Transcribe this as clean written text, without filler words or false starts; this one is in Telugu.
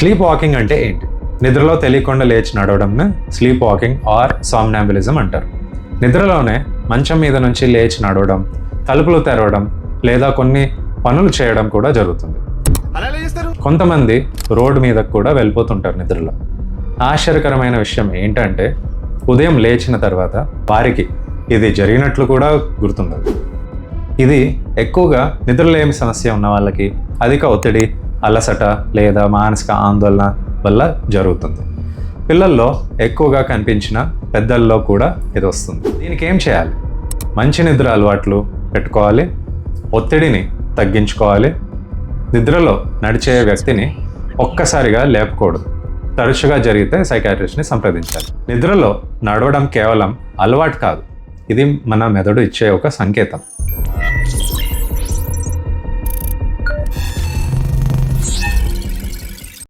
స్లీప్ వాకింగ్ అంటే ఏంటి? నిద్రలో తెలియకుండా లేచి నడవడంను స్లీప్ వాకింగ్ ఆర్ సామ్నాంబులిజం అంటారు. నిద్రలోనే మంచం మీద నుంచి లేచి నడవడం, తలుపులు తెరవడం లేదా కొన్ని పనులు చేయడం కూడా జరుగుతుంది. కొంతమంది రోడ్డు మీదకు కూడా వెళ్ళిపోతుంటారు నిద్రలో. ఆశ్చర్యకరమైన విషయం ఏంటంటే ఉదయం లేచిన తర్వాత వారికి ఇది జరిగినట్లు కూడా గుర్తుండదు. ఇది ఎక్కువగా నిద్రలేమి సమస్య ఉన్న వాళ్ళకి, అధిక ఒత్తిడి, అలసట లేదా మానసిక ఆందోళన వల్ల జరుగుతుంది. పిల్లల్లో ఎక్కువగా కనిపించిన పెద్దల్లో కూడా ఇది వస్తుంది. దీనికి ఏం చేయాలి? మంచి నిద్ర అలవాట్లు పెట్టుకోవాలి, ఒత్తిడిని తగ్గించుకోవాలి, నిద్రలో నడిచే వ్యక్తిని ఒక్కసారిగా లేపకూడదు. తరచుగా జరిగితే సైకాట్రిస్ట్ని సంప్రదించాలి. నిద్రలో నడవడం కేవలం అలవాటు కాదు, ఇది మన మెదడు ఇచ్చే ఒక సంకేతం.